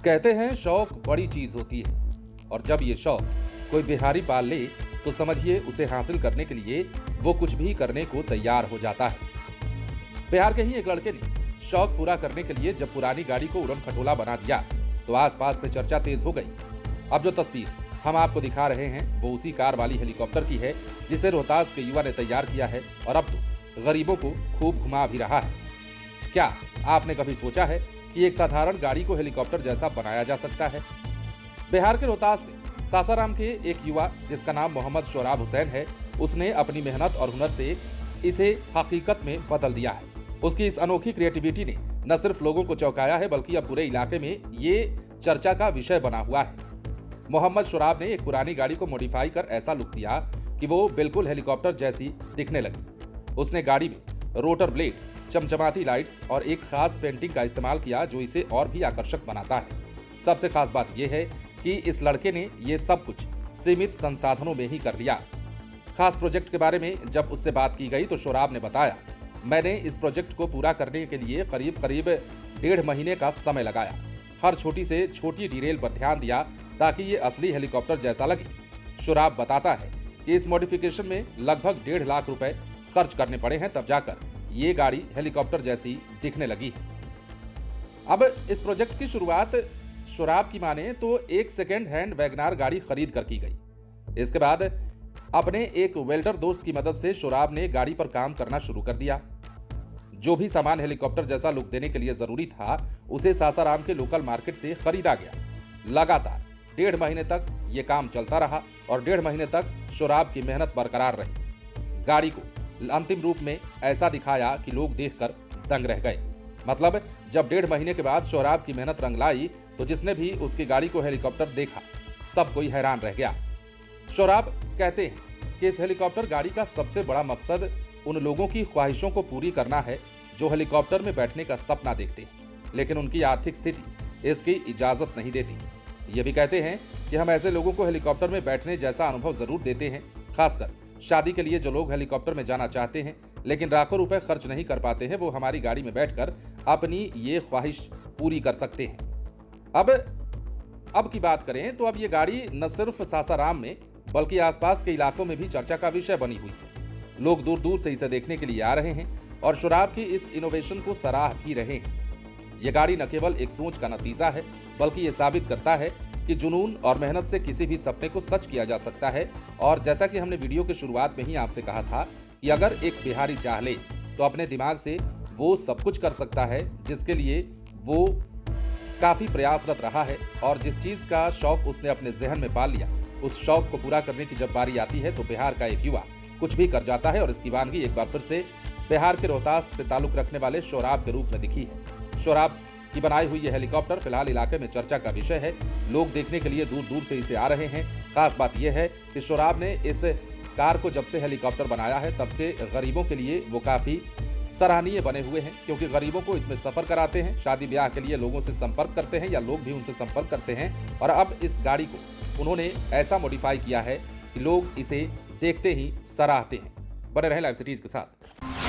कहते हैं शौक बड़ी चीज होती है और जब ये शौक कोई बिहारी पाल ले तो समझिए उसे हासिल करने के लिए वो कुछ भी करने को तैयार हो जाता है। बिहार के ही एक लड़के ने शौक पूरा करने के लिए जब पुरानी गाड़ी को उड़न खटोला बना दिया तो आसपास में चर्चा तेज हो गई। अब जो तस्वीर हम आपको दिखा रहे हैं वो उसी कार वाली हेलीकॉप्टर की है जिसे रोहतास के युवा ने तैयार किया है और अब तो गरीबों को खूब घुमा भी रहा है। क्या आपने कभी सोचा है कि एक साधारण गाड़ी को हेलीकॉप्टर जैसा बनाया जा सकता है? बिहार के रोहतास में सासाराम के एक युवा जिसका नाम मोहम्मद शोराब हुसैन है, उसने अपनी मेहनत और हुनर से इसे हकीकत में बदल दिया है। उसकी इस अनोखी क्रिएटिविटी ने न सिर्फ लोगों को चौंकाया है बल्कि अब पूरे इलाके में ये चर्चा का विषय बना हुआ है। मोहम्मद शोराब ने एक पुरानी गाड़ी को मॉडिफाई कर ऐसा लुक दिया कि वो बिल्कुल हेलीकॉप्टर जैसी दिखने लगी। उसने गाड़ी में रोटर ब्लेड, चमचमाती लाइट्स और एक खास पेंटिंग का इस्तेमाल किया जो इसे और भी आकर्षक बनाता है। सबसे खास बात यह है कि इस लड़के ने ये सब कुछ सीमित संसाधनों में ही कर लिया। खास प्रोजेक्ट के बारे में जब उससे बात की गई तो शोराब ने बताया, मैंने इस प्रोजेक्ट को पूरा करने के लिए करीब 1.5 महीने का समय लगाया। हर छोटी से छोटी डिटेल पर ध्यान दिया ताकि ये असली हेलीकॉप्टर जैसा लगे। शोराब बताता है कि इस मॉडिफिकेशन में लगभग 1.5 लाख रुपए खर्च करने पड़े हैं, तब जाकर ये गाड़ी हेलीकॉप्टर जैसी दिखने लगी है। अब इस प्रोजेक्ट की शुरुआत शोराब की माने तो एक सेकेंड हैंड वैगनार गाड़ी खरीद कर की गई। इसके बाद अपने एक वेल्डर दोस्त की मदद से शोराब ने गाड़ी पर काम करना शुरू कर दिया। जो भी सामान हेलीकॉप्टर जैसा लुक देने के लिए जरूरी था उसे सासाराम के लोकल मार्केट से खरीदा गया। लगातार 1.5 महीने तक ये काम चलता रहा और 1.5 महीने तक शोराब की मेहनत बरकरार रही। गाड़ी को अंतिम रूप में ऐसा दिखाया कि लोग देखकर दंग रह गए। मतलब जब 1.5 महीने के बाद शोराब की मेहनत रंग लाई तो जिसने भी उसकी गाड़ी को हेलीकॉप्टर देखा सब कोई हैरान रह गया। शोराब कहते हैं कि इस हेलीकॉप्टर गाड़ी का सबसे बड़ा मकसद उन लोगों की ख्वाहिशों को पूरी करना है जो हेलीकॉप्टर में बैठने का सपना देखते हैं, लेकिन उनकी आर्थिक स्थिति इसकी इजाजत नहीं देती। ये भी कहते हैं कि हम ऐसे लोगों को हेलीकॉप्टर में बैठने जैसा अनुभव जरूर देते हैं, खासकर शादी के लिए जो लोग हेलीकॉप्टर में जाना चाहते हैं लेकिन लाखों रुपए खर्च नहीं कर पाते हैं, वो हमारी गाड़ी में बैठकर अपनी ये ख्वाहिश पूरी कर सकते हैं। अब की बात करें तो अब ये गाड़ी न सिर्फ सासाराम में बल्कि आसपास के इलाकों में भी चर्चा का विषय बनी हुई है। लोग दूर दूर से इसे देखने के लिए आ रहे हैं और शोराब की इस इनोवेशन को सराह भी रहे हैं। ये गाड़ी न केवल एक सोच का नतीजा है बल्कि ये साबित करता है कि जुनून और मेहनत से किसी भी सपने को सच किया जा सकता है। और जैसा कि हमने वीडियो के शुरुआत में ही आपसे कहा था कि अगर एक बिहारी चाह ले तो अपने दिमाग से वो सब कुछ कर सकता है जिसके लिए वो काफी प्रयासरत रहा है और जिस चीज का शौक उसने अपने जहन में पाल लिया उस शौक को पूरा करने की जब बारी आती है तो बिहार का एक युवा कुछ भी कर जाता है। और इसकी वानगी एक बार फिर से बिहार के रोहतास से ताल्लुक रखने वाले शोराब के रूप में दिखी है। शोराब की बनाई हुई यह हेलीकॉप्टर फिलहाल इलाके में चर्चा का विषय है। लोग देखने के लिए दूर दूर से इसे आ रहे हैं। खास बात यह है कि शोराब ने इस कार को जब से हेलीकॉप्टर बनाया है तब से गरीबों के लिए वो काफी सराहनीय बने हुए हैं, क्योंकि गरीबों को इसमें सफर कराते हैं, शादी ब्याह के लिए लोगों से संपर्क करते हैं या लोग भी उनसे संपर्क करते हैं। और अब इस गाड़ी को उन्होंने ऐसा मॉडिफाई किया है कि लोग इसे देखते ही सराहते हैं। बने रहें लाइव सिटीज के साथ।